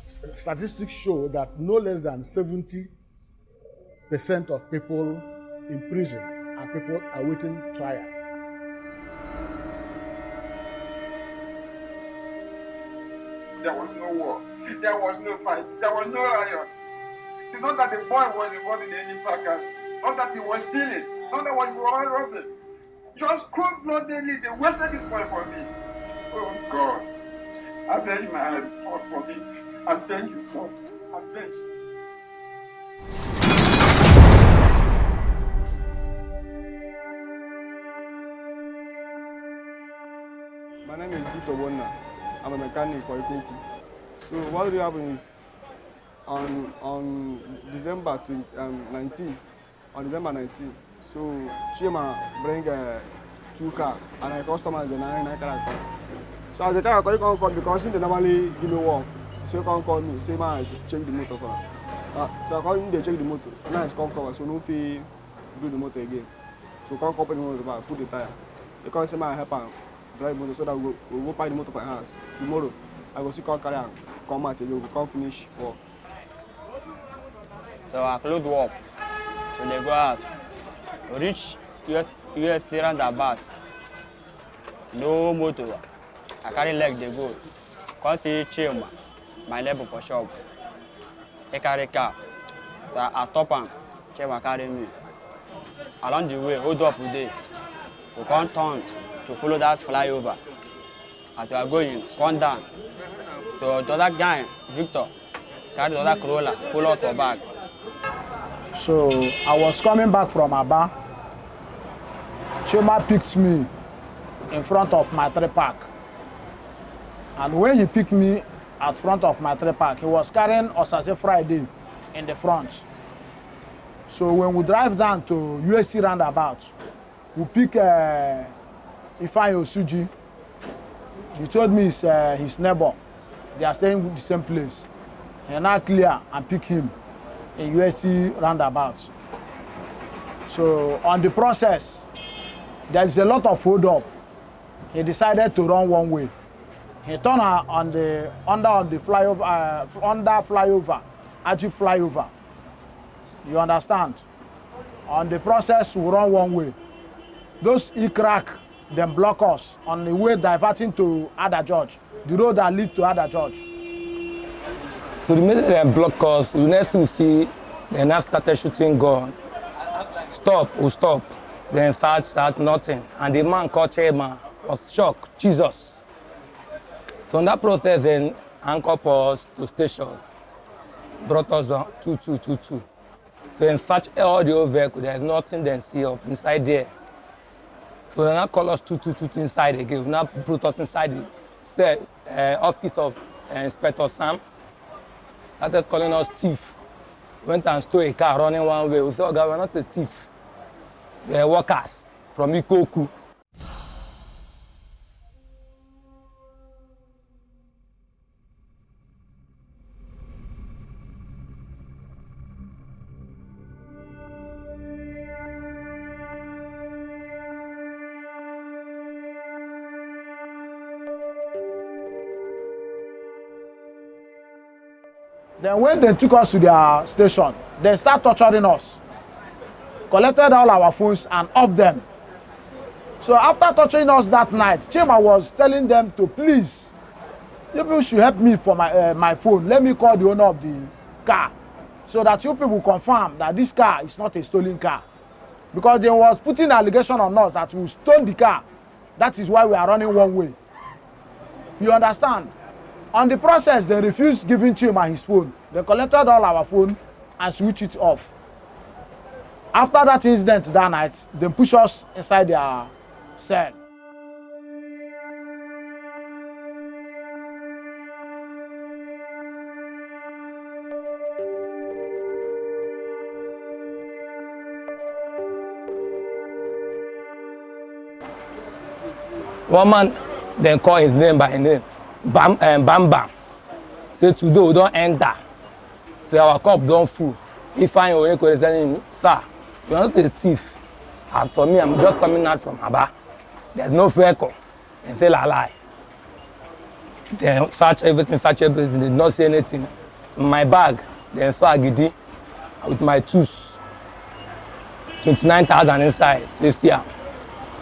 statistics show that no less than 70% of people in prison are people awaiting trial. There was no war, there was no fight, there was no riot. It's not that the boy was involved in any fracas, not that he was stealing, not that he was robbing. Just cold-bloodedly, they wasted this boy for me. Oh God, avenge my hand for me. Avenge you, God. Avenge. My name is Victor. I'm a mechanic for Ikoku. So what really happened is on December 19, so Chima bring two cars and a customer is the 9 car. So as the car call because they normally give me work. So you can call me, say man, check the motor for. So I call him, they check the motor. Now it's come cover, so no fee do the motor again. So come company motor back, put the tire. They call say man help am drive motor so that we go buy the motor for house. Tomorrow I go see call carry am come out again, we go come finish work. So I close work. So they go out. Reach US roundabout. No motor. I carry leg they go. Come see Chima, my neighbor for shop. He carry car. So I stop him. Chima carry me. Along the way, hold up today. We come turn to follow that flyover. As we are going, come down. So the other guy, Victor, carry the other Corolla, follow us for back. So I was coming back from Aba. Chima picked me in front of my tree park. And when he picked me at front of my tree park, he was carrying Osase Friday in the front. So when we drive down to USC roundabout, we pick Ifeanyi Osuji. He told me it's his neighbor. They are staying in the same place. And now clear and pick him in USC roundabout. So on the process, there is a lot of hold up. He decided to run one way. He turned on the flyover, Aji flyover. You understand? On the process, we run one way. Those e-crack, them block us on the way diverting to Ada George, the road that leads to Ada George. So the minute they block us, we next to see they now started shooting gun. Stop, we stop. Then start nothing. And the man called Chairman was shocked, Jesus. So in that process, then anchored us to station, brought us down 2222. So in search all the old vehicle, there's nothing they see up inside there. So they now call us 2222 inside again. We now put us inside the cell, office of Inspector Sam. Started calling us thief. Went and stole a car running one way. We said, oh God, we're not a thief. We're workers from Ikoku. Then when they took us to their station, they started torturing us. Collected all our phones and off them. So after torturing us that night, Chima was telling them to please, you people should help me for my phone. Let me call the owner of the car so that you people confirm that this car is not a stolen car. Because they was putting allegation on us that we stole the car. That is why we are running one way. You understand? On the process, they refused giving Chima his phone. They collected all our phone and switched it off. After that incident that night, they pushed us inside their cell. One man then call his name by name. Bam Bam. Say today we don't enter. Say our cup don't full. If I only could tell him, sir, you're not a thief. As for me, I'm just coming out from Aba. There's no vehicle. And say la lie. They search everything, they did not see anything. In my bag, they saw Agidi with my tools. 29,000 inside, this year.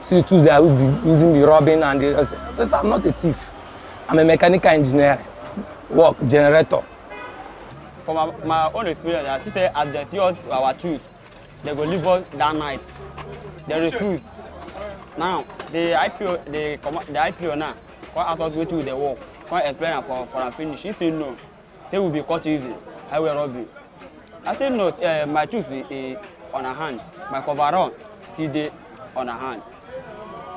See the tools they are using me robbing and they say, I'm not a thief. I'm a mechanical engineer, work, generator. From my own experience, I see that as they see us our tools, they go leave us that night. They refuse. Now, the IPO now, come ask us go to the work, come explain for a finish. If they know, they will be caught easy. I will rob you. I still know my tooth is on a hand, my coverall still there on a hand.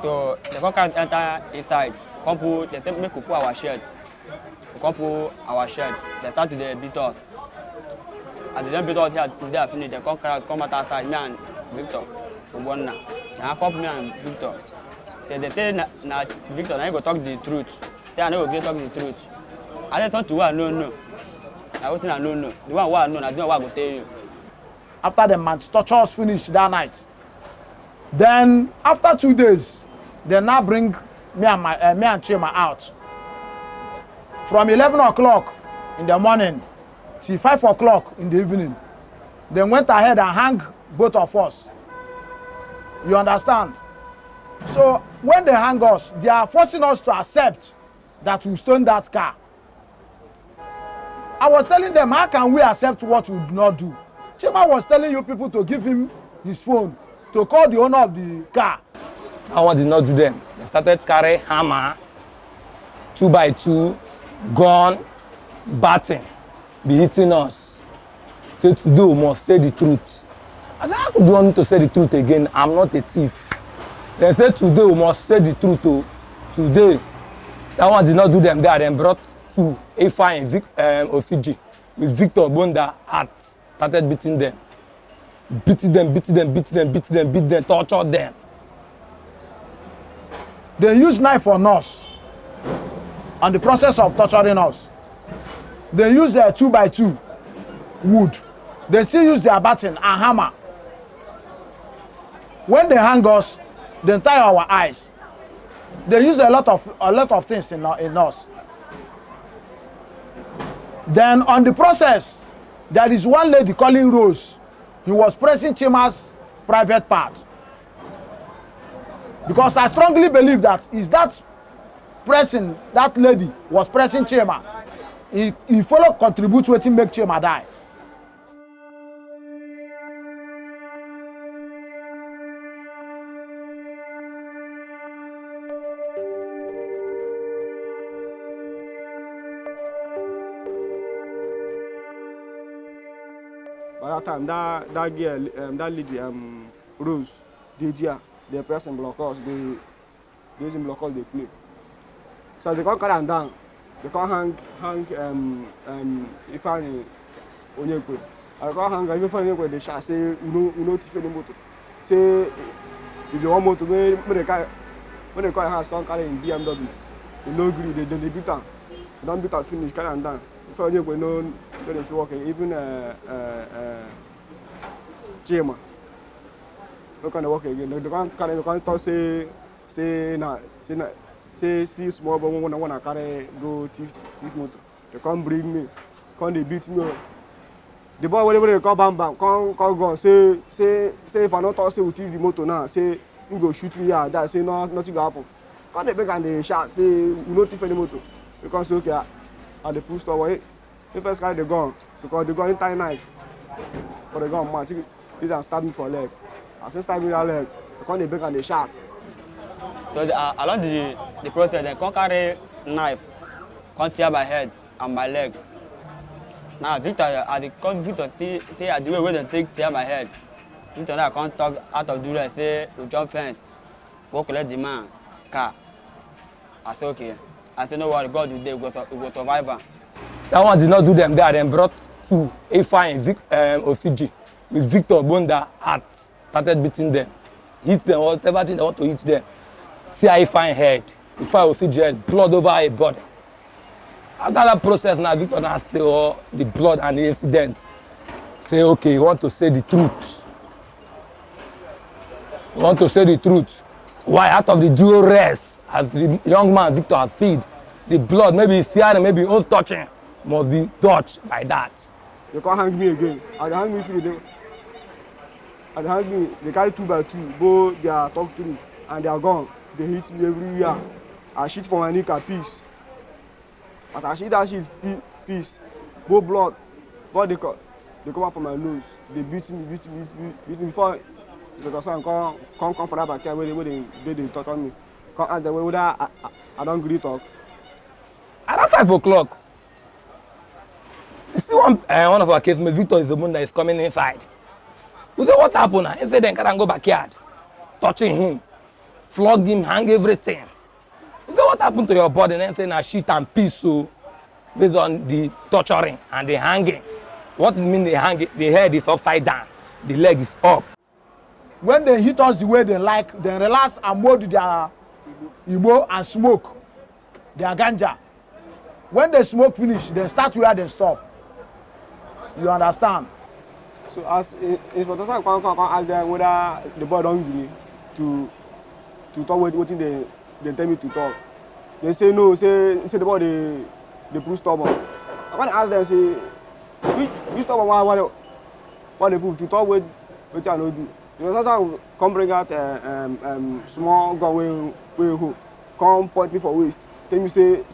So the workers enter inside, come put, they say make we put our shed. We come put our shed, they start to beat us. As they don't beat us here, they are finished, they come out outside, me and Victor. One now. I come me and Victor. They say na Victor, now you go talk the truth. They are not going to talk the truth. I just want to one no. I want to know. The one who I know, I don't want to tell you. After the man torture us finished that night, then after 2 days, they now bring me and Chima out. From 11 o'clock in the morning till 5 o'clock in the evening. They went ahead and hang both of us. You understand? So when they hang us, they are forcing us to accept that we stole that car. I was telling them, how can we accept what we do not do? Chima was telling you people to give him his phone to call the owner of the car. I want did not do them. They started carrying hammer, 2x2, gun, batting, be hitting us. Say today we must say the truth. I said, how do you want me to say the truth again? I'm not a thief. They said today we must say the truth. Oh. Today, that one did not do them there. Then brought to A5 and OCG with Victor Bonda at started beating them. Beat them, torture them. They use knife on us. On the process of torturing us, they use their 2x2 wood. They still use their baton and hammer. When they hang us, they tie our eyes. They use a lot of things in us. Then on the process, there is one lady calling Rose. He was pressing Chima's private part. Because I strongly believe that is that lady was pressing Chima. He follow contribute to make Chima die. By that time, that girl, that lady, Rose, they press and block us. They using block us, they play. So they can't carry them down. They can't hang if I Onyekwe. I can't hang if I Onyekwe. They shall say you know thief any motor. Say if you want motor, when they call house, can't carry in BMW. They no agree. They beat them. They don't beat them finish. Carry them down. If Onyekwe no. If you walk even Chima, look on the walk again. They can't talk say see small but when I carry go thief motor. They can't bring me, can't they beat me. The boy whatever they call bam can't go say if I not talk say we thief the motor now, say you go shoot me here, that say no nothing go happen. Can't they beg and they shout say we no thief any motor. Because say okay at the post away. If first carry the gun, because the gun tie knife for the gun, man, this and stab me for leg. As he stab me that leg, they come they break and they shot. So along the process, they come carry knife, come tear my head and my leg. Now Victor, Victor see the way where they take tear my head. Victor now come talk out of duress, say we jump fence, go collect the man car. I say okay. I say no worry, God will go survive am. That one did not do them there. Then brought to A5 and OCG with Victor Bonda at started beating them. Hit them, whatever thing they want to hit them. See A5 head, A5 OCG head, blood over a body. After that process now, Victor now say the blood and the incident. Say okay, you want to say the truth. You want to say the truth. Why out of the duress, as the young man Victor had said, the blood, maybe searing, maybe oath touching, must be touched by that. They can't hang me again. And they hang me through the and they hang me, they carry 2 by 2, go they are talk to me and they are gone. They hit me everywhere. I shit for my neck a piece. As I shit that shit piece, go blood. But they come up from my nose. They beat me before the son come for that back here where they talk on me. Come ask them whether I don't agree talk. Around 5 o'clock, you see one of our cases, Victor is the one that is coming inside. We say, what happened? He said, then can go backyard, touching him, flog him, hang everything. We say, what happened to your body? And then say, na shit and piece, so based on the torturing and the hanging. What mean the hanging? The head is upside down, the leg is up. When they hit us the way they like, they relax and mold their Igbo and smoke their ganja. When they smoke finish, they start where they stop. You understand? So as Inspector Sam come ask them whether the boy don't agree to talk what they tell me to talk. They say no, say the boy they prove stubborn. I want to ask them say which stubborn what they prove to talk with I no do. Inspector Sam come bring out small gun wey come point me for waist. Tell me say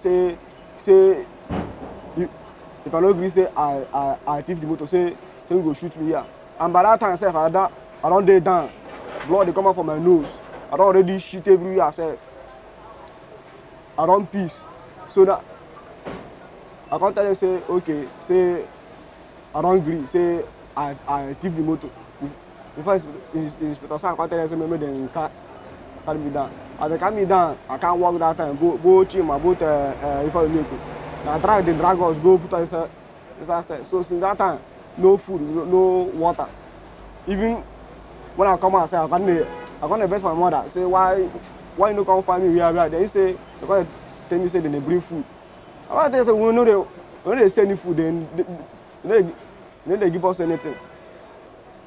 if I no agree say I thief the motor say he go shoot me here. And by that time, I don't dey down. Blood they come out from my nose. I don't already shit everywhere. I don't piss. So that I can't tell them say okay, say I don't agree, say I thief the motor. Before Inspector Sam can't tell them say maybe they carry me down. As they carry me down, I can't walk that time. Go chill my boat if I make it. I drag us go put us inside. So since that time. No food, no water. Even when I come outside, I can't best my mother. Say why you no come find me where they say they can't tell me say they bring food. I tell say when they say any food, then they give us anything.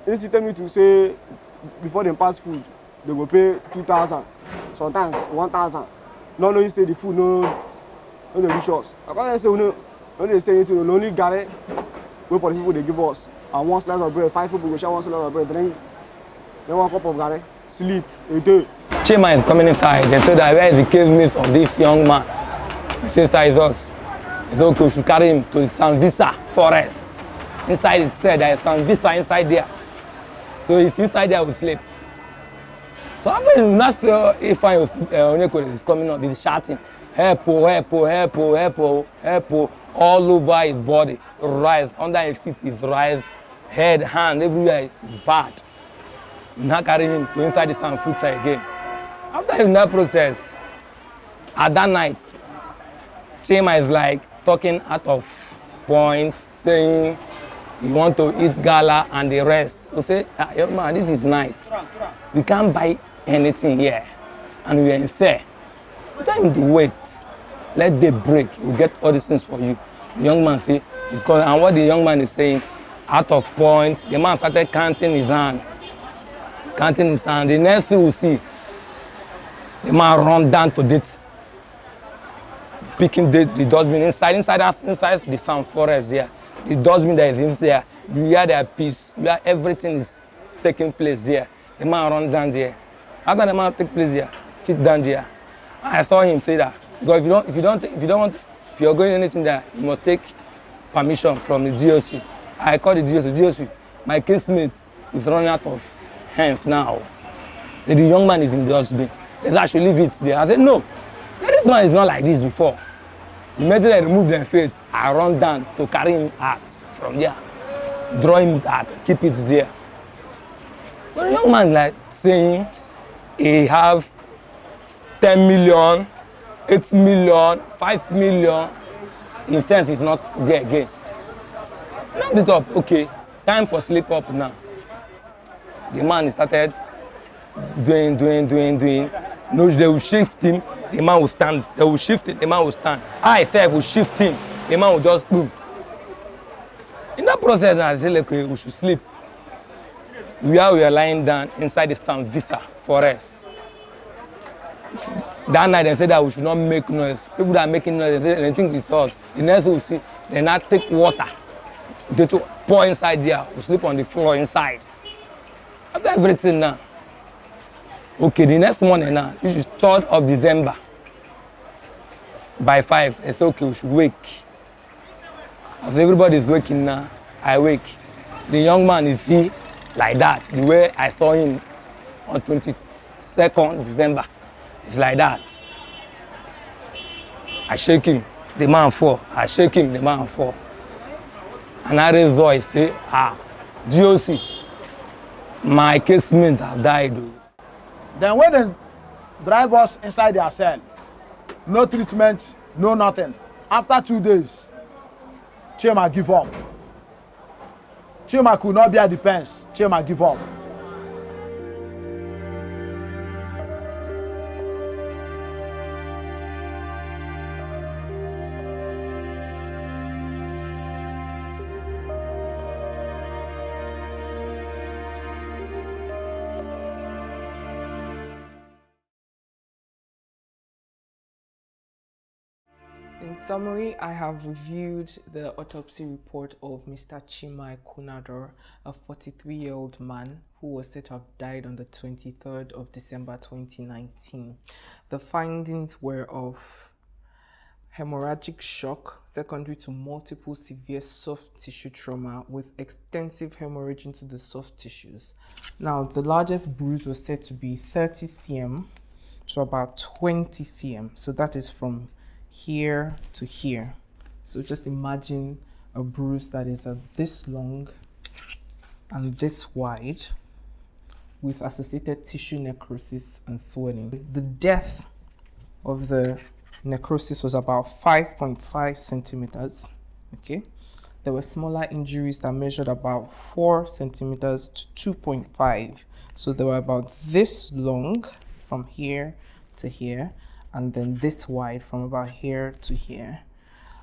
They tell me to say before they pass food, they go pay 2,000, sometimes 1,000. No, you say the food no they reach us. I can't say when they say anything, they only got it. Wait for the people they give us. And 1 slice of bread, 5 people go share 1 slice of bread, drink, then 1 cup of garri, sleep, a day. Chima is coming inside. They say that where is the cave meat of this young man? He says that is us. He said okay, we should carry him to the Sanvisa forest. Inside he said there is Sanvisa inside there. So if inside there we sleep. So after you not say if I Onyeko is coming up, he's shouting, help, all over his body, rise, under his feet is rise, head, hand, everywhere is bad. Now carry him to inside the Sanvisa again. After in that process, at that night, Chima is like talking out of point, saying he want to eat gala and the rest. We say, young man, this is night. We can't buy anything here. And we are in fair. Tell him to wait. Let day break. We'll get all these things for you. The young man say, he's calling. And what the young man is saying, out of point, the man started counting his hand. Counting his hand. The next thing we see, the man run down to it, picking the dustbin inside the farm forest there. The dustbin that is in there, where their peace, where everything is taking place there. The man run down there. After the man take place there, sit down there. I saw him say that because if you're going anything there, you must take permission from the DOC. I called the DOC. My casemate is running out of hands now. The young man is in the dustbin. They said I should leave it there. I said no. This man is not like this before. Immediately I remove their face, I run down to carry him out from there. Draw him out, keep it there. So the young man like saying he have 10 million, 8 million, 5 million. In sense, it's not there again. Now it up, okay, time for sleep up now. The man started doing. No, they will shift him, the man will stand. They will shift it, the man will stand. I self will shift him, the man will just boom. In that process, I said, okay, we should sleep. We are lying down inside the Sanvisa forest. That night they said that we should not make noise. People that are making noise, they think it's us. The next thing we see, they now take water. They to pour inside there. We sleep on the floor inside. After everything now. Okay, the next morning now, this is 3rd of December. By 5, they say, okay, we should wake. As everybody is waking now, I wake. The young man is here like that, the way I saw him on 22nd December. It's like that. I shake him, the man fall. I shake him, the man fall. And I raise voice, say, GOC, my casement have died. Then when they drive us inside their cell, no treatment, no nothing. After 2 days, Chima give up. Chima could not bear the pains. Chima give up. In summary, I have reviewed the autopsy report of Mr. Chima Kunador, a 43-year-old man who was said to have died on the 23rd of December 2019. The findings were of hemorrhagic shock secondary to multiple severe soft tissue trauma with extensive hemorrhage into the soft tissues. Now, the largest bruise was said to be 30 cm to about 20 cm. So that is from here to here. So just imagine a bruise that is this long and this wide with associated tissue necrosis and swelling. The depth of the necrosis was about 5.5 centimeters. Okay, there were smaller injuries that measured about 4 centimeters to 2.5. So they were about this long from here to here, and then this wide from about here to here.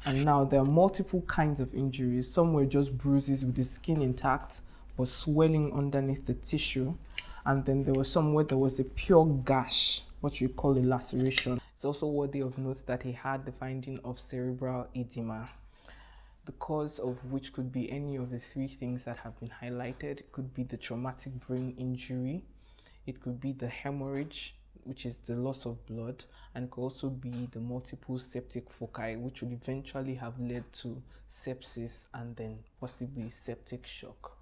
And now there are multiple kinds of injuries. Some were just bruises with the skin intact but swelling underneath the tissue, and then there was some where there was a pure gash, what you call a laceration. It's also worthy of note that he had the finding of cerebral edema, the cause of which could be any of the 3 things that have been highlighted. It could be the traumatic brain injury, it could be the hemorrhage, which is the loss of blood, and it could also be the multiple septic foci, which would eventually have led to sepsis and then possibly septic shock.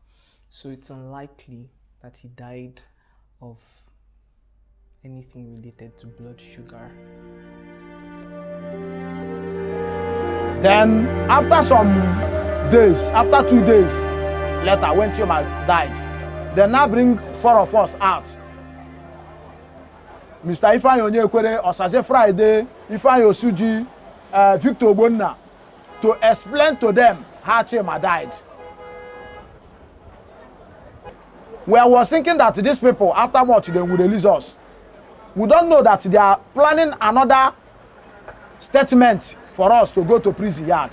So it's unlikely that he died of anything related to blood sugar. Then after some days, after 2 days later, when Chima died, they now bring 4 of us out. Mr. Ifeanyi Onyekwere, Osaze Friday, Ifeanyi Osuji, Victor Ogbonna, to explain to them how Chima died. We were thinking that these people, after much, they would release us. We don't know that they are planning another statement for us to go to prison yard.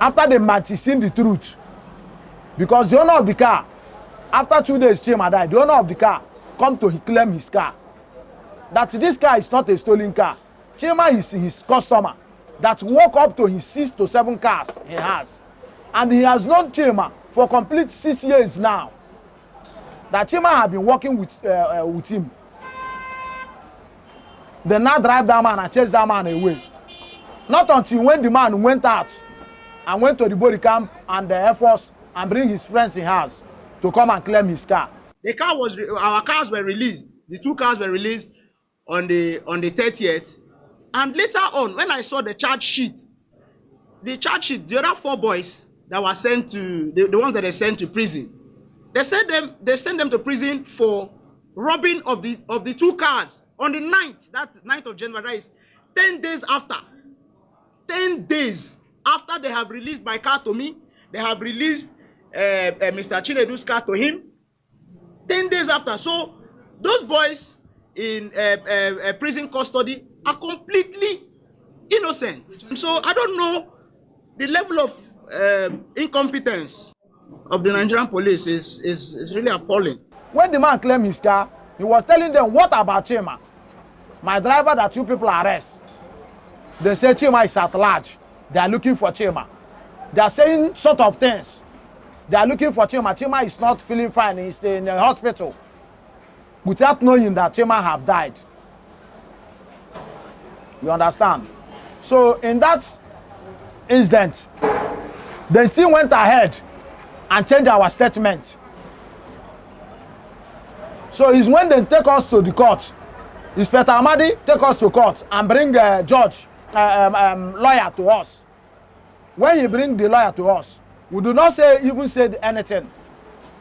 After they might have seen the truth. Because the owner of the car, after 2 days, Chima died, the owner of the car come to claim his car. That this car is not a stolen car. Chima is his customer that walk up to his 6 to 7 cars he has. And he has known Chima for complete 6 years now. That Chima have been working with him. They now drive that man and chase that man away. Not until when the man went out and went to the body camp and the Air Force and bring his friends in house to come and claim his car. Our cars were released. The 2 cars were released on the 30th. And later on, when I saw the charge sheet, the other 4 boys that were sent to, the ones that they sent to prison, they sent them to prison for robbing of the 2 cars on the 9th, that 9th of January, that is 10 days after. 10 days after they have released my car to me, they have released Mr. Chinedu's car to him. 10 days after. So those boys in prison custody are completely innocent. And so I don't know, the level of incompetence of the Nigerian police is really appalling. When the man claimed his car, he was telling them, what about Chima? My driver that you people arrest, they say Chima is at large. They are looking for Chima. They are saying sort of things. They are looking for Chima. Chima is not feeling fine. He's in the hospital. Without knowing that Chima have died. You understand? So in that incident, they still went ahead and changed our statement. So it's when they take us to the court. Inspector Amadi take us to court and bring a judge, lawyer to us. When he bring the lawyer to us, we do not even say anything.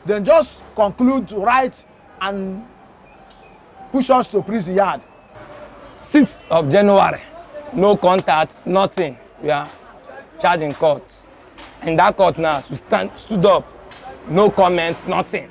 Then just conclude, write, and push us to prison yard. 6th of January, no contact, nothing. We are charged in court. In that court now, we stood up, no comments, nothing.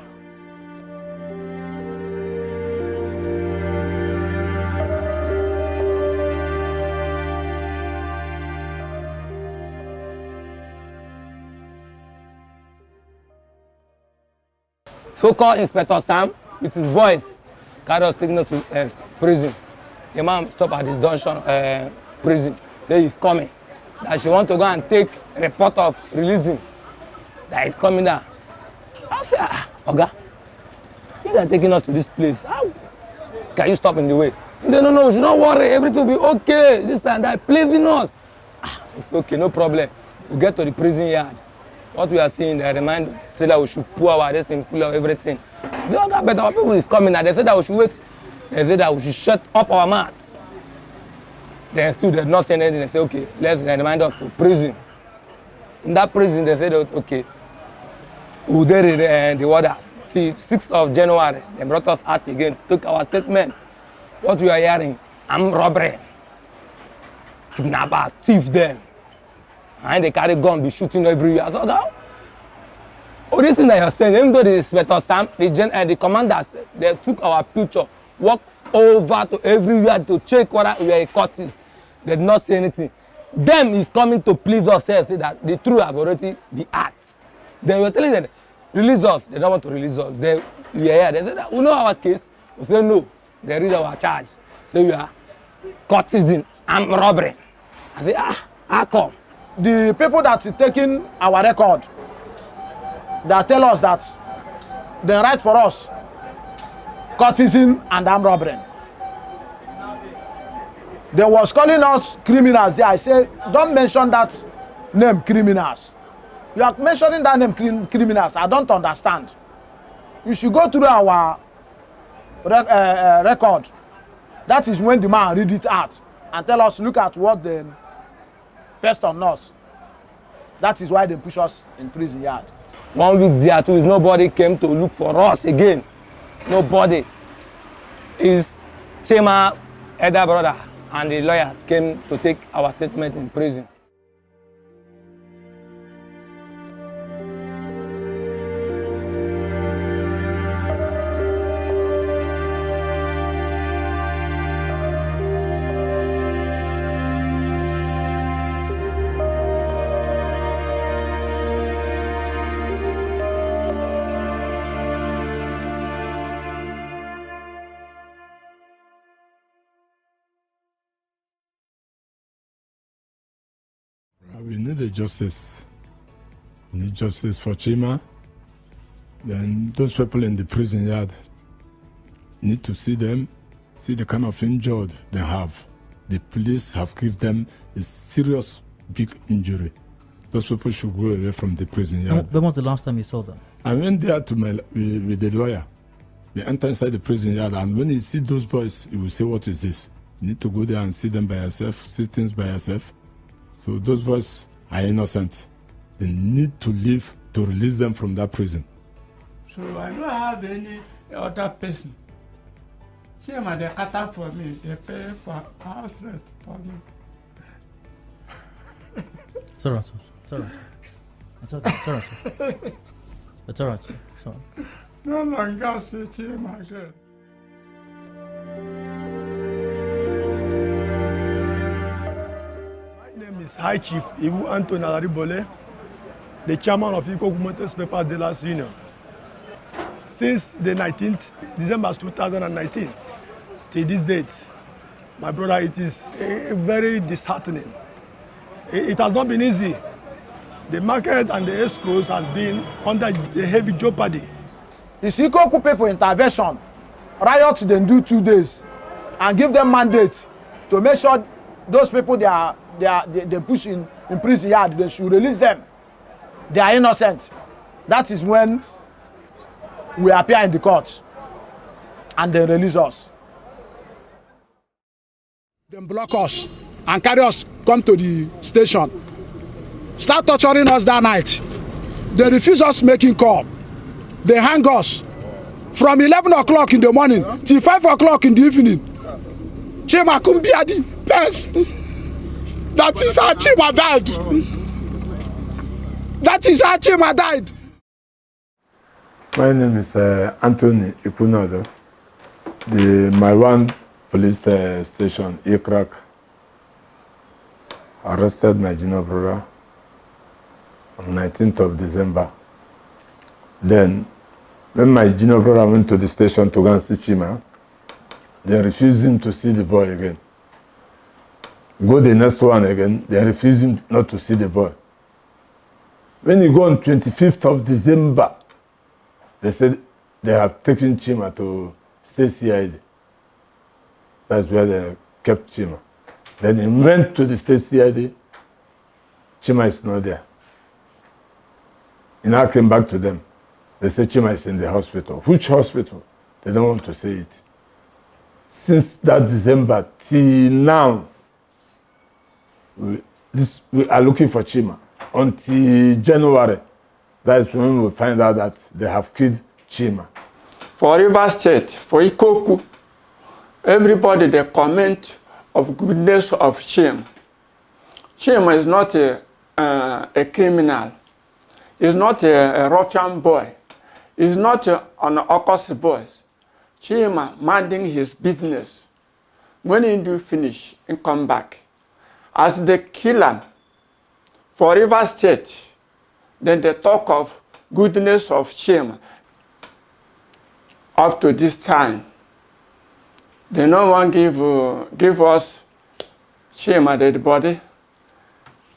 So-called Inspector Sam, with his boys, carried us taking us to prison. The man stopped at the dungeon prison. Say he's coming. That she want to go and take a report of releasing. That he's coming down. I said, Oga, you are taking us to this place. How can you stop in the way? No, you should not worry. Everything will be okay. This and that. Pleasing us. It's okay, no problem. We get to the prison yard. What we are seeing, they remind say that we should pull our destiny, pull out everything. They say, okay, but our people is coming now. They say that we should wait. They say that we should shut up our mouths. Then still they're not saying anything. They say, okay, let's remind us to prison. In that prison, they said, okay, we did the order. See, 6th of January, they brought us out again, took our statement. What we are hearing, armed robbery, kidnapper, thief them. And they carry gun, be shooting everywhere. So, oh, this thing that you're saying, even though the Inspector Sam, the commanders, they took our picture, walked over to everywhere to check whether we are a courtist. They did not say anything. Them is coming to please us, say that the truth have already been asked. Then we're telling them, release us. They don't want to release us. We are here. They say that we know our case. We say no. They read our charge. Say we are courtesan and robbery. I say, how come? The people that are taking our record, they tell us that they write for us courtesan and armed robbery. They was calling us criminals there. I say, don't mention that name, criminals. You are mentioning that name, criminals. I don't understand. You should go through our record. That is when the man read it out and tell us, look at what they passed on us. That is why they push us in prison yard. 1 week there, 2 weeks, nobody came to look for us again. Nobody. His Chima elder brother and the lawyers came to take our statement in prison. We need a justice. We need justice for Chima. Then those people in the prison yard need to see them, see the kind of injured they have. The police have given them a serious, big injury. Those people should go away from the prison yard. When was the last time you saw them? I went there with the lawyer. We enter inside the prison yard, and when you see those boys, you will say, what is this? You need to go there and see them by yourself, see things by yourself. So those boys are innocent. They need to leave to release them from that prison. So I don't have any other person. See, they cut for me. They pay for house rent for me. It's all right, sir. It's all right. It's all right, sir. It's all right, sir. It's all right. No longer see him again. High Chief Ibu Anthony Alaribole, the chairman of Eco Motors Papers Dealers Union. Since the 19th December 2019 till this date, My brother, it is very disheartening. It has not been easy. The market and the escrows has been under a heavy jeopardy. It's Ikoku people intervention. Riot then do 2 days and give them mandate to make sure those people they push in prison yard, they should release them. They are innocent. That is when we appear in the court and they release us. They block us and carry us come to the station. Start torturing us that night. They refuse us making call. They hang us from 11 o'clock in the morning till 5 o'clock in the evening. Chima Kumbiadi, yes. That is how Chima died. That is how Chima died. My name is Anthony Ikunado. The Maiwan police station, Ikrak, arrested my junior brother on 19th of December. Then, when my junior brother went to the station to go and see Chima, they refused him to see the boy again. Go the next one again, they refused him not to see the boy. When you go on 25th of December, they said they have taken Chima to State CID. That's where they kept Chima. Then he went to the State CID. Chima is not there. He now came back to them. They said Chima is in the hospital. Which hospital? They don't want to say it. Since that December till now, we are looking for Chima. Until January, that is when we find out that they have killed Chima. For River State, for Ikoku, everybody they comment of goodness of Chima. Chima is not a criminal. He's not a ruffian boy. He's not an Okos boy. Chima minding his business. When he do finish, he come back. As they kill him for River State, then they talk of goodness of Chima. Up to this time, they no one give us Chima dead body.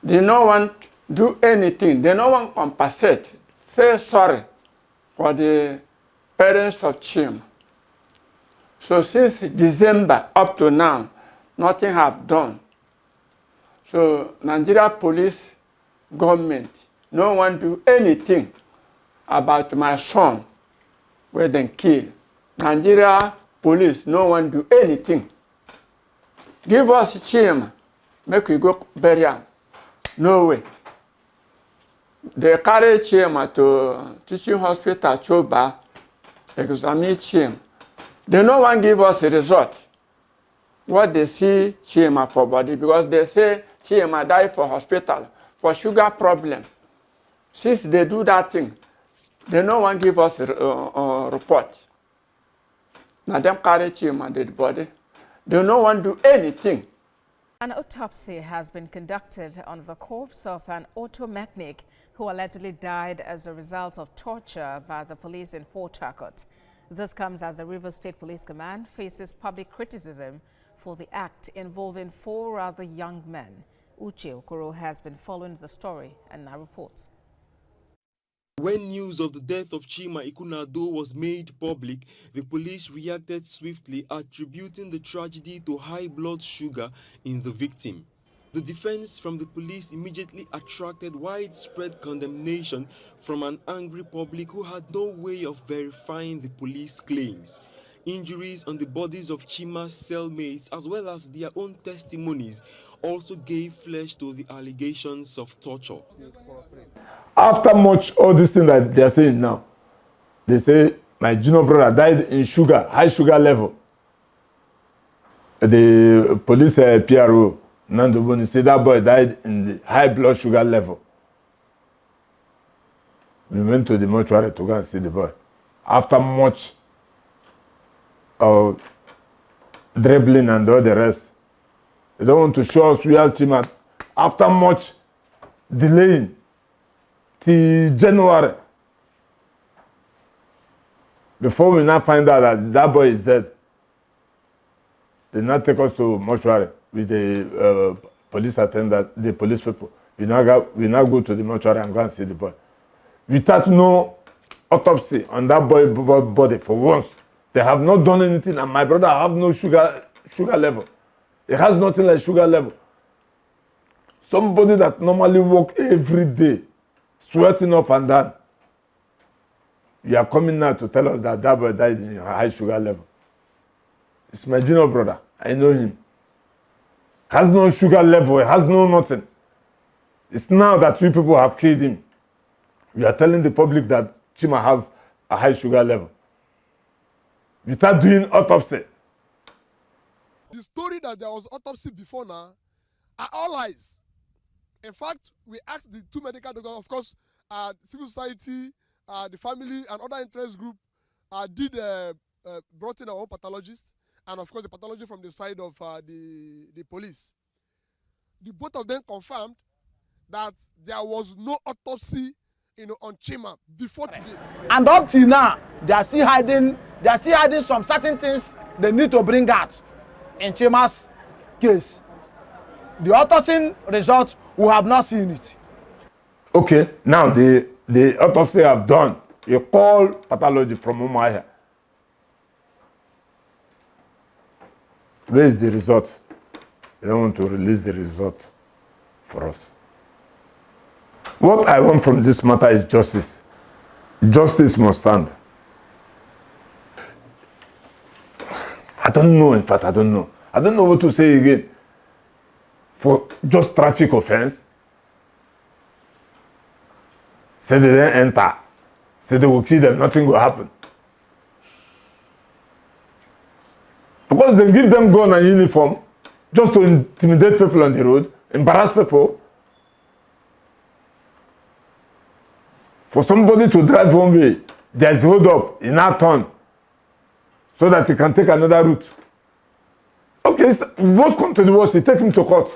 They no one do anything. They no one compensate, say sorry for the parents of Chima. So since December up to now, nothing have done. So Nigeria police, government, no one do anything about my son where they kill. Nigeria police, no one do anything. Give us Chima, make we go bury him. No way. They carry Chima to teaching hospital Choba, examine Chima. They no one give us a result. What they see Chima for body, because they say Chima die for hospital for sugar problem. Since they do that thing, they no one give us a report. Now them carry Chima dead body. They no one do anything. An autopsy has been conducted on the corpse of an auto mechanic who allegedly died as a result of torture by the police in Port Harcourt. This comes as the Rivers State Police Command faces public criticism for the act involving 4 other young men. Uche Okoro has been following the story and now reports. When news of the death of Chima Ikunado was made public, the police reacted swiftly, attributing the tragedy to high blood sugar in the victim. The defense from the police immediately attracted widespread condemnation from an angry public who had no way of verifying the police claims. Injuries on the bodies of Chima's cellmates as well as their own testimonies also gave flesh to the allegations of torture. After much all this thing that they are saying now, they say my junior brother died in sugar, high sugar level. The police PRO, Nando Boni, said that boy died in the high blood sugar level. We went to the mortuary to go and see the boy. After much dribbling and all the rest, they don't want to show us real Chima. After much delaying, till January, before we now find out that that boy is dead. They now take us to mortuary with the police attendant, the police people. We now go to the mortuary and go and see the boy. Without no autopsy on that boy body for once. They have not done anything, and my brother have no sugar level. He has nothing like sugar level. Somebody that normally work every day, sweating up and down. You are coming now to tell us that that boy died in a high sugar level. It's my junior brother. I know him. Has no sugar level. He has no nothing. It's now that you people have killed him. We are telling the public that Chima has a high sugar level. Without doing autopsy. The story that there was autopsy before now are all lies. In fact, we asked the two medical doctors, of course, civil society, the family, and other interest group brought in our own pathologist, and of course the pathology from the side of the police. The both of them confirmed that there was no autopsy, on Chima before today. And up till now, they are still hiding some certain things they need to bring out in Chima's case. The autopsy result, we have not seen it. Okay, now the autopsy have done. You call pathology from Umaya. Where is the result? They don't want to release the result for us. What I want from this matter is justice. Justice must stand. I don't know, in fact, I don't know. I don't know what to say again. For just traffic offense, say they didn't enter. Say they will kill them, nothing will happen. Because they give them gun and uniform just to intimidate people on the road, embarrass people. For somebody to drive one way, there's hold up in our turn so that he can take another route. Okay, worst come to the worst, he take him to court.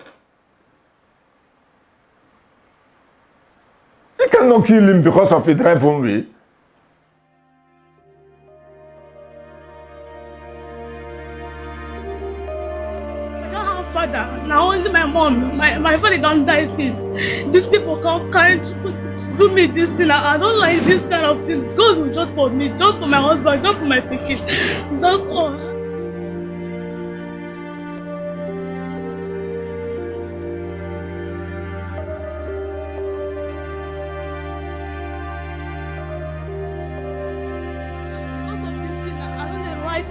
You cannot kill him because of a drive one way. I don't have father. Now only my mom. My father don't die since. These people can't do me this thing. I don't like this kind of thing. God will just for me, just for my husband, just for my pikin. That's all.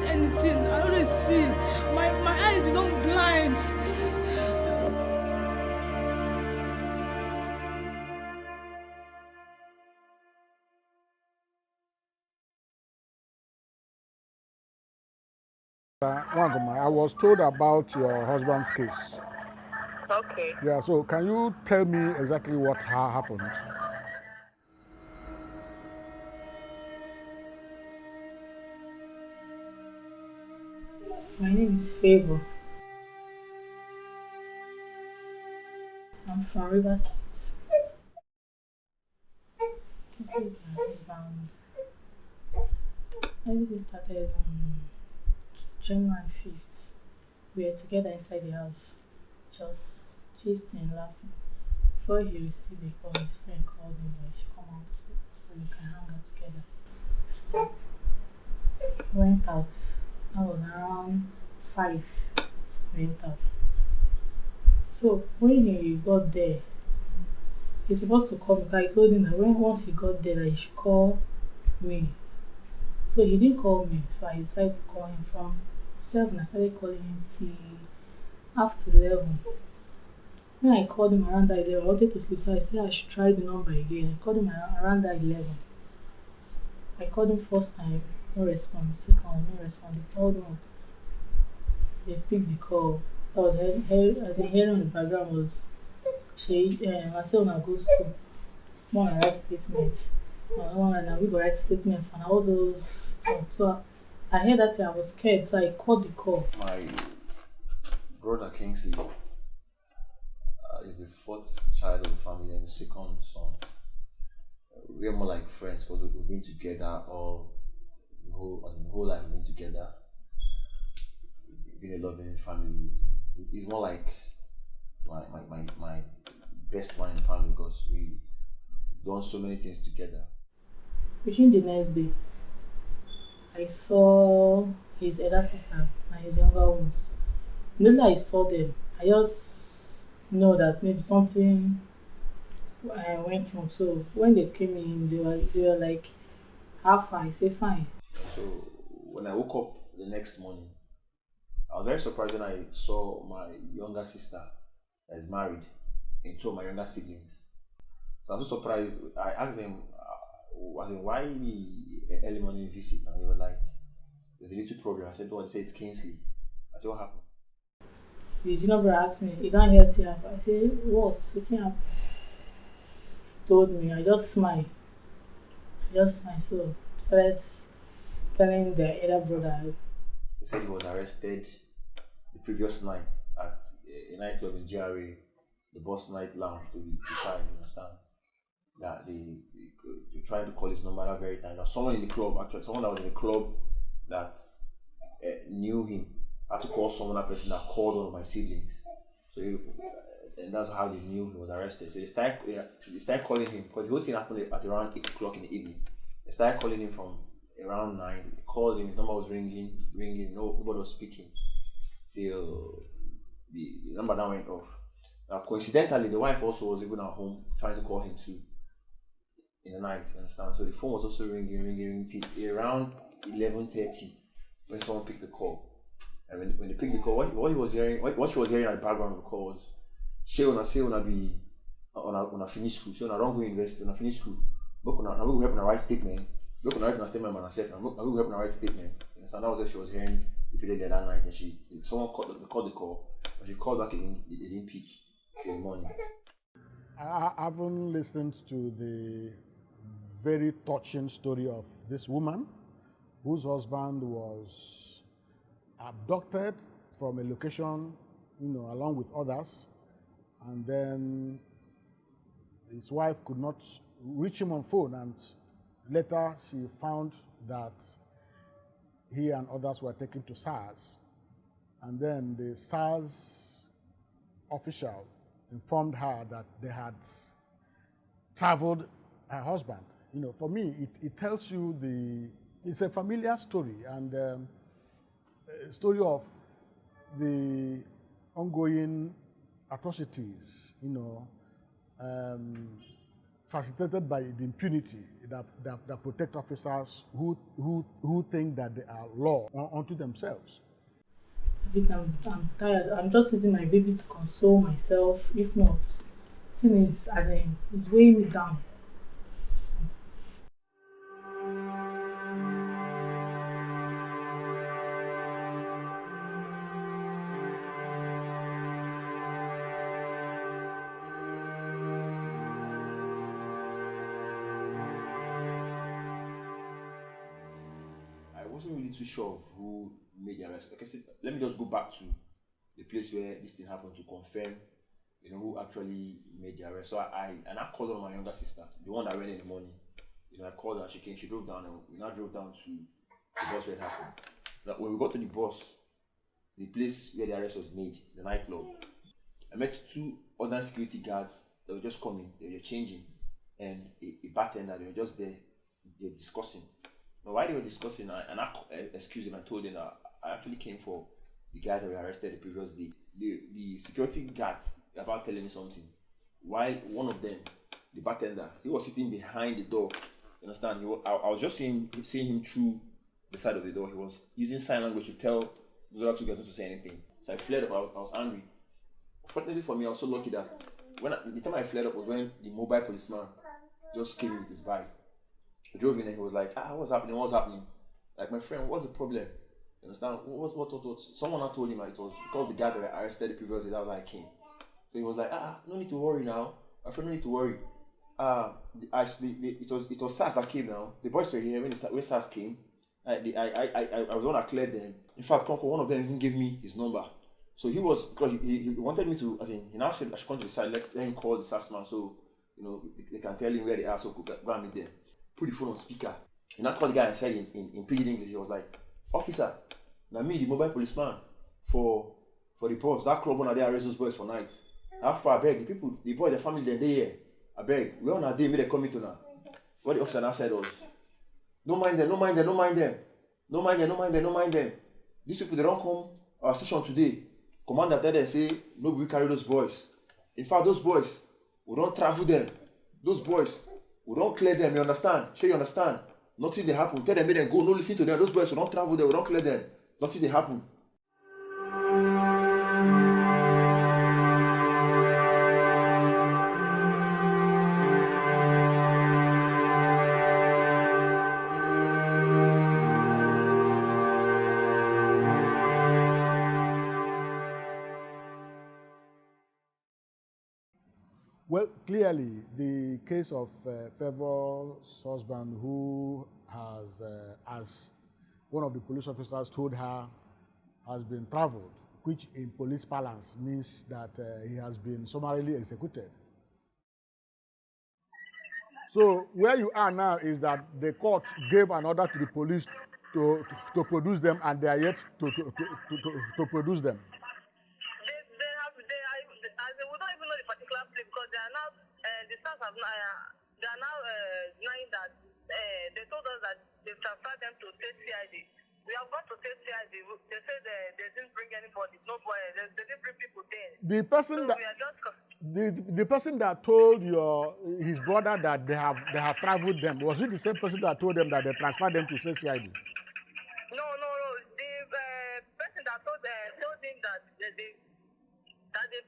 Anything, I don't see. My eyes don't blind. I was told about your husband's case. Okay. Yeah, so can you tell me exactly what happened? My name is Favor. I'm from River State. This is my husband. Everything started on January 5th. We were together inside the house, just gisting, laughing. Before he received a call, his friend called him that he should come out so we can hang out together. We went out. That was around 5. We went out. So when he got there, he's supposed to call me because I told him that once he got there that he should call me. So he didn't call me, so I decided to call him from 7. I started calling him till after 11. When I called him around that 11, I wanted to sleep, so I said I should try the number again. I called him around that 11. I called him first time, no response. Second one, no response. The third one, they picked the call. That was as I heard on the background was myself na go school. More than write statements. And we go write statement and all those stuff. So I heard that I was scared, so I called the call. My brother Kingsley is the 4th child of the family and the 2nd son. We're more like friends because we've been together the whole life. We've been together. been a loving family. He's more like my best man in the family because we've done so many things together. Within the next day, I saw his elder sister and his younger ones. Immediately I saw them, I just know that maybe something went wrong. So when they came in, they were like, "How far?" I say, "Fine." So when I woke up the next morning, I was very surprised when I saw my younger sister that is married and two of my younger siblings. So I was so surprised. I asked them, why the early morning visit? And they were like, there's a little problem. I said, "Oh," they said, "It's Kingsley." I said, "What happened?" The junior brother asked me, "You don't hear Tia?" I said, "What? What's happened?" He told me. I just smiled. So started telling the elder brother. They said he was arrested the previous night at a nightclub in GRA, the Boss Night Lounge, to be precise, you understand? That they tried to call his number at that very time. That someone in the club, actually, someone that was in the club that knew him, had to call someone, that person that called one of my siblings. So and that's how they knew he was arrested. So they started calling him, because the whole thing happened at around 8 o'clock in the evening. They started calling him from around 9. They called him, his number was ringing, nobody was speaking. Till the number now went off. Now, coincidentally, the wife also was even at home trying to call him too in the night, you understand? So the phone was also ringing till around 11:30 when someone picked the call. And when they picked the call, what she was hearing at the background of the call was, "She wanna be on a finish school. She wanna don't go university, on a finish school. But we will help on write statement. We will write a statement on herself. We will help on write statement." You understand? That was what she was hearing repeatedly that night. And someone called the call. But she called back again. They didn't pick till morning. I haven't listened to the very touching story of this woman whose husband was abducted from a location, along with others, and then his wife could not reach him on phone, and later she found that he and others were taken to SARS, and then the SARS official informed her that they had traveled her husband. For me, it tells you it's a familiar story, and a story of the ongoing atrocities, facilitated by the impunity that protect officers who think that they are law unto themselves. I'm tired. I'm just using my baby to console myself. If not, the thing is, it's weighing me down. I wasn't really too sure of who made the arrest. Like I said, let me just go back to the place where this thing happened to confirm, who actually made the arrest. So I called on my younger sister, the one that went in the morning. I called her, she came, she drove down, and we now drove down to the bus where it happened. Now, when we got to the bus, the place where the arrest was made, the nightclub, I met 2 other security guards that were just coming, they were changing, and a bartender, they were just there, they were discussing. Now, while they were discussing, I excused them and told them that I actually came for the guys that were arrested the previous day. The security guards were about telling me something. While one of them, the bartender, he was sitting behind the door. You understand? I was just seeing him through the side of the door. He was using sign language to tell those other 2 guys not to say anything. So I fled up. I was angry. Fortunately for me, I was so lucky that the time I fled up was when the mobile policeman just came in with his bike. He drove in and he was like, "What's happening? What's happening?" Like, "My friend, what's the problem?" You understand? What? Someone had told him it was because the guys that were arrested the previous day, that was why I came. So he was like, "No need to worry now. My friend, no need to worry. It was SARS that came now. The boys were here when SARS came. I was the one that cleared them. In fact, one of them even gave me his number. So he wanted me to, he now said I should come to the side, let him call the SARS man so, they can tell him where they are, so go and meet them." Put the phone on speaker. And I called the guy and said in pidgin English, he was like, "Officer, now me, the mobile policeman. for the boss. That club when they arrest those boys for night. How far I beg the people, the boys, the family, then they here. I beg. We on a day, make they come into now. What the officer now said us. No mind them, no mind them, no mind them. No mind them, no mind them, no mind them. These people, they don't come our station today. Commander tell them, say, no, we carry those boys. In fact, those boys, we don't travel them. Those boys, we don't clear them, you understand? Sure, you understand? Nothing they happen. Tell them, make them go, no listen to them. Those boys, we don't travel them, we don't clear them. Nothing they happen. Well, clearly, the case of Favor's husband, who has, as one of the police officers told her, has been traveled, which in police parlance means that he has been summarily executed. So where you are now is that the court gave an order to the police to produce them, and they are yet to produce them. They are now denying that they told us that they transferred them to state CID. We have gone to state CID. They said they didn't bring anybody. No boy. They didn't bring people there. The person so that we are just the person that told his brother that they have traveled them, was it the same person that told them that they transferred them to state CID? No. The person that told him that they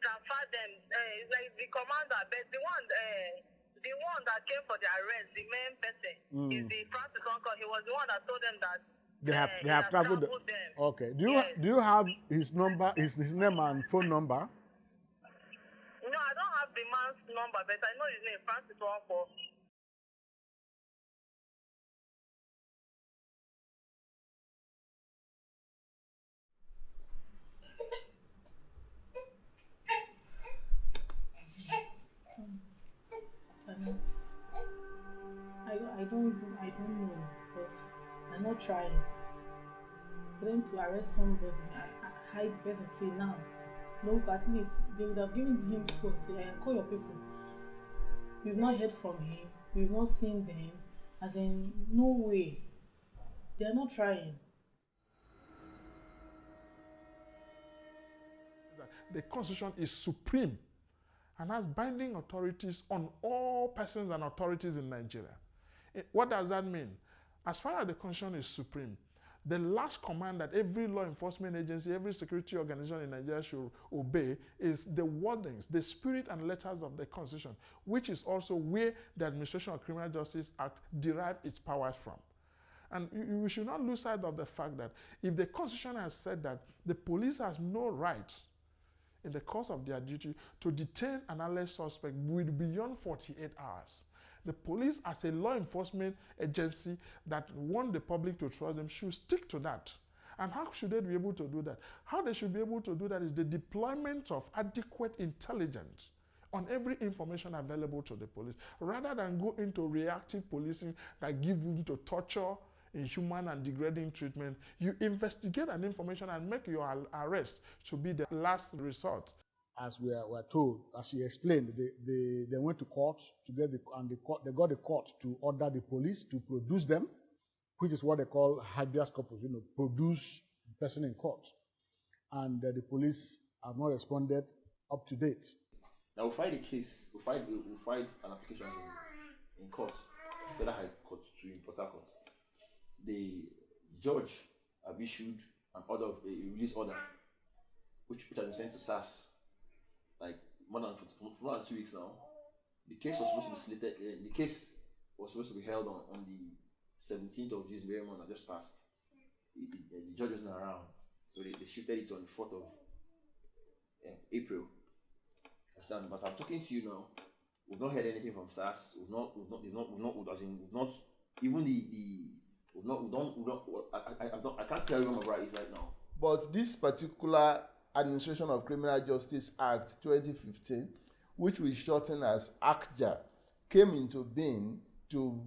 transferred them is like the commander, but the one that came for the arrest, the main person, is the Francis uncle. He was the one that told them that they have traveled them. Okay. Do you have his number, his name and phone number? No, I don't have the man's number, but I know his name, Francis uncle. I don't know, because they're not trying. For them to arrest somebody and hide the person till now. No, at least they would have given him phone, say, call your people. We've not heard from him, we've not seen them. As in, no way. They're not trying. The Constitution is supreme and has binding authorities on all persons and authorities in Nigeria. What does that mean? As far as the Constitution is supreme, the last command that every law enforcement agency, every security organization in Nigeria should obey is the wordings, the spirit and letters of the Constitution, which is also where the Administration of Criminal Justice Act derives its powers from. And we should not lose sight of the fact that if the Constitution has said that the police has no right in the course of their duty to detain an alleged suspect with beyond 48 hours, the police, as a law enforcement agency that want the public to trust them, should stick to that. And how should they be able to do that? How they should be able to do that is the deployment of adequate intelligence on every information available to the police, rather than go into reactive policing that give room to torture, inhuman and degrading treatment. You investigate an information and make your arrest to be the last resort. As we were told, as he explained, they went to court to get they got the court to order the police to produce them, which is what they call habeas corpus, produce the person in court. And the police have not responded up to date. Now we filed a case, we filed an application in court, Federal High Court to Port Harcourt. The judge have issued an order of a release order, which has been sent to SAS. Like more than 2 weeks now. The case was supposed to be slated. The case was supposed to be held on the 17th of this very month that just passed. The judge wasn't around, so they shifted it on the 4th of April. Understand? But I'm talking to you now. We've not heard anything from SAS. I can't tell you what my right is right now. But this particular Administration of Criminal Justice Act 2015, which we shorten as ACJA, came into being to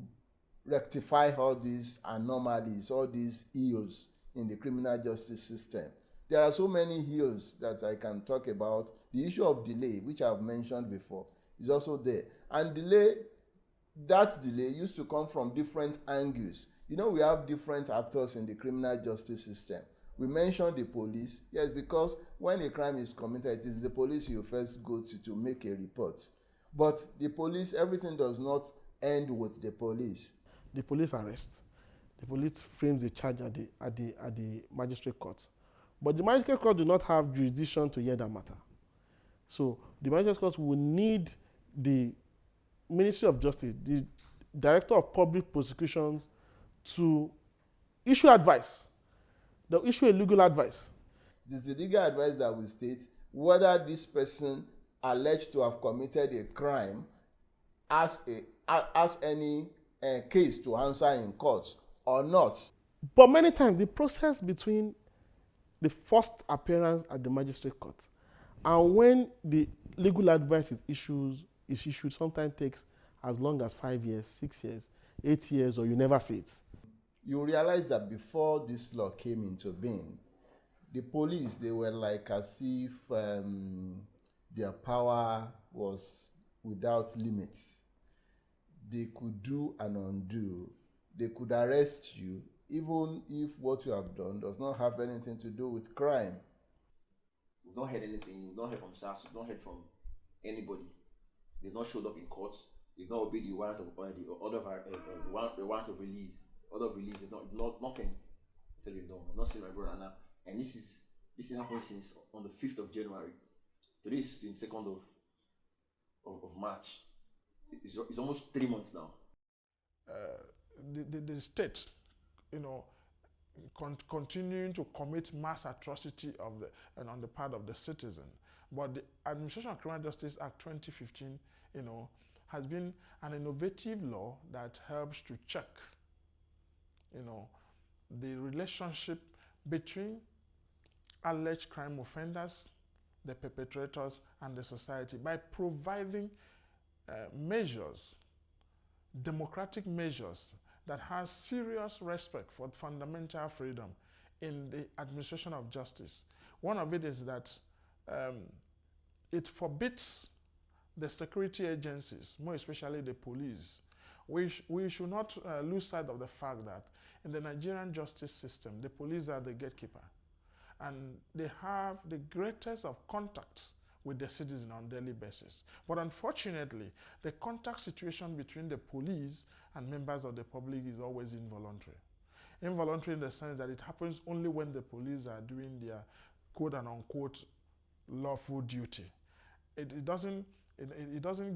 rectify all these anomalies, all these ills in the criminal justice system. There are so many hills that I can talk about. The issue of delay, which I've mentioned before, is also there. And that delay used to come from different angles. You know, we have different actors in the criminal justice system. We mentioned the police. Yes, because when a crime is committed, it is the police you first go to make a report. But the police, everything does not end with the police. The police arrest. The police frames the charge at the magistrate court. But the magistrate court do not have jurisdiction to hear that matter. So the magistrate court will need the Ministry of Justice, the Director of Public Prosecutions, to issue advice. They'll issue a legal advice. It is the legal advice that will state whether this person alleged to have committed a crime has any case to answer in court or not. But many times the process between the first appearance at the magistrate court and when the legal advice is issued sometimes takes as long as 5 years, 6 years, 8 years, or you never see it. You realize that before this law came into being, the police, they were like as if their power was without limits. They could do and undo. They could arrest you even if what you have done does not have anything to do with crime. We've not heard anything. We've not heard from SARS. We've not heard from anybody. They've not showed up in court. They've not obeyed the warrant of the warrant of release. Order of release. They've not nothing. I tell you no. I've not seen my brother now. And this thing happened since on the 5th of January. Today is 22nd of March. It's almost 3 months now. The state, you know, continuing to commit mass atrocity on the part of the citizen. But the Administration of Criminal Justice Act 2015, you know, has been an innovative law that helps to check, you know, the relationship between alleged crime offenders, the perpetrators, and the society by providing measures, democratic measures that has serious respect for fundamental freedom in the administration of justice. One of it is that it forbids the security agencies, more especially the police. We should not lose sight of the fact that in the Nigerian justice system, the police are the gatekeeper. And they have the greatest of contacts with the citizen on a daily basis. But unfortunately, the contact situation between the police and members of the public is always involuntary. Involuntary in the sense that it happens only when the police are doing their quote and unquote lawful duty. It doesn't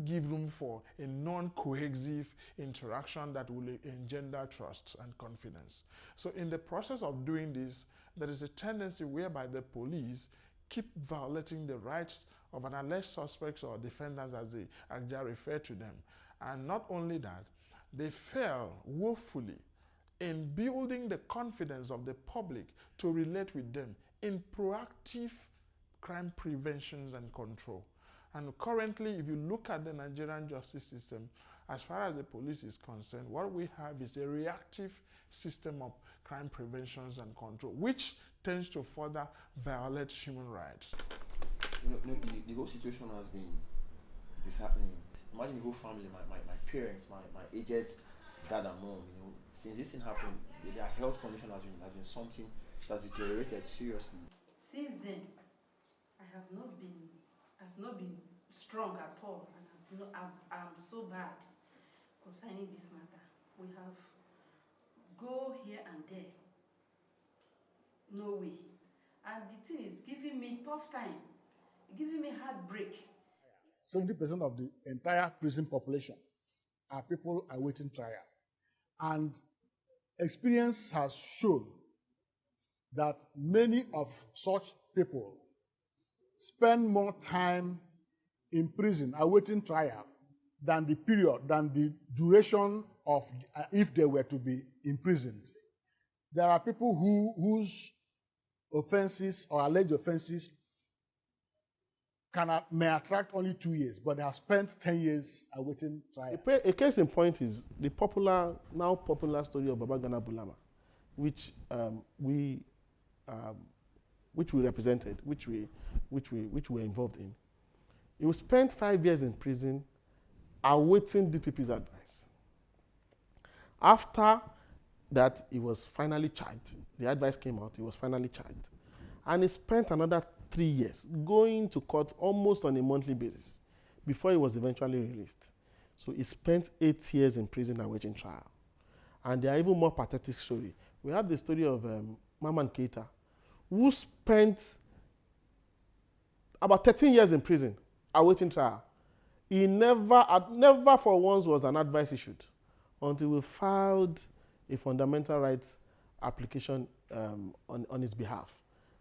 give room for a non-cohesive interaction that will engender trust and confidence. So in the process of doing this, there is a tendency whereby the police keep violating the rights of an alleged suspects or defendants, as they actually refer to them. And not only that, they fail woefully in building the confidence of the public to relate with them in proactive crime prevention and control. And currently, if you look at the Nigerian justice system, as far as the police is concerned, what we have is a reactive system of crime prevention and control, which tends to further violate human rights. The whole situation has been disheartening. Imagine the whole family, my parents, my aged dad and mom, you know, since this thing happened, their health condition has been something that has deteriorated seriously. Since then, I have not been strong at all, and I'm so bad concerning this matter. We have go here and there, no way, and the thing is giving me tough time, giving me heartbreak. 70% of the entire prison population are people awaiting trial, and experience has shown that many of such people spend more time in prison awaiting trial than the duration of if they were to be imprisoned. There are people whose offenses or alleged offenses may attract only 2 years, but they have spent 10 years awaiting trial. A case in point is the now popular story of Babagana Bulama, which we which we represented, which we were involved in. He spent 5 years in prison awaiting DPP's advice. After that, he was finally charged. The advice came out, he was finally charged. And he spent another 3 years going to court almost on a monthly basis before he was eventually released. So he spent 8 years in prison awaiting trial. And there are even more pathetic stories. We have the story of Maman Keita, who spent about 13 years in prison awaiting trial. He never for once was an advice issued until we filed a fundamental rights application on his behalf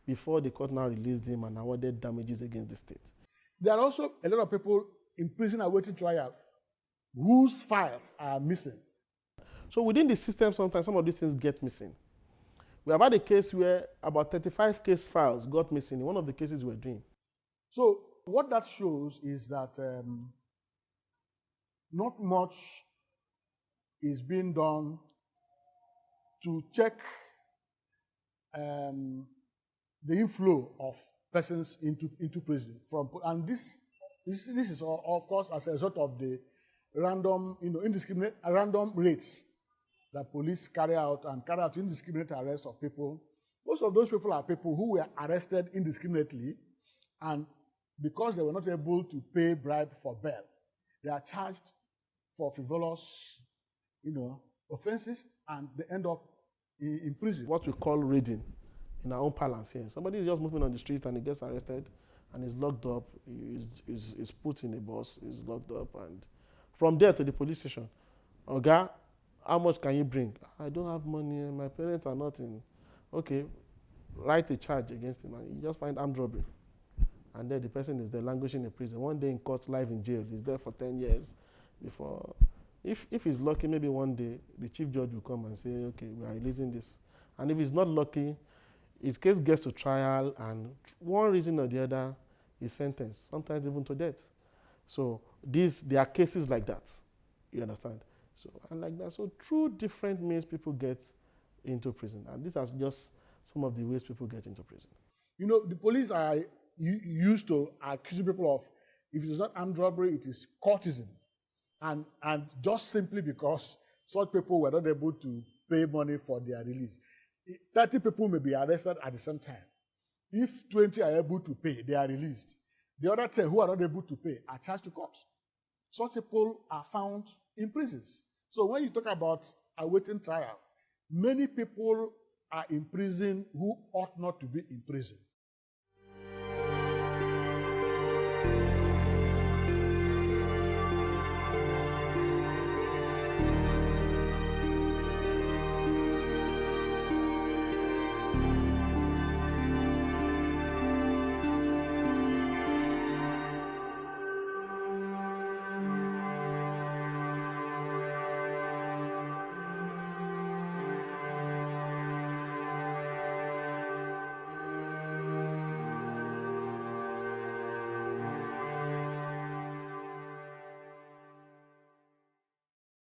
before the court now released him and awarded damages against the state. There are also a lot of people in prison awaiting trial whose files are missing. So within the system, sometimes some of these things get missing. We have had a case where about 35 case files got missing in one of the cases we're doing. So what that shows is that not much is being done to check the inflow of persons into prison and this is of course as a result of the random, indiscriminate random raids that police carry out indiscriminate arrests of people. Most of those people are people who were arrested indiscriminately, and because they were not able to pay bribe for bail, they are charged for frivolous, offenses, and they end up in prison. What we call raiding in our own parlance here. Somebody is just moving on the street and he gets arrested and is locked up, is put in a bus, is locked up, and from there to the police station. Oga, how much can you bring? I don't have money and my parents are not in. Okay, write a charge against him and you just find armed robbery. And then the person is there languishing in prison. One day in court, live in jail. He's there for 10 years before. If he's lucky, maybe one day the chief judge will come and say, okay, we are releasing this. And if he's not lucky, his case gets to trial and one reason or the other is sentenced, sometimes even to death. So there are cases like that, you understand? So, and like that, so through different means people get into prison. And these are just some of the ways people get into prison. The police are used to accuse people of, if it is not armed robbery, it is courtesan. And just simply because such people were not able to pay money for their release. 30 people may be arrested at the same time. If 20 are able to pay, they are released. The other 10 who are not able to pay are charged to court. Such people are found in prisons. So when you talk about awaiting trial, many people are in prison who ought not to be in prison.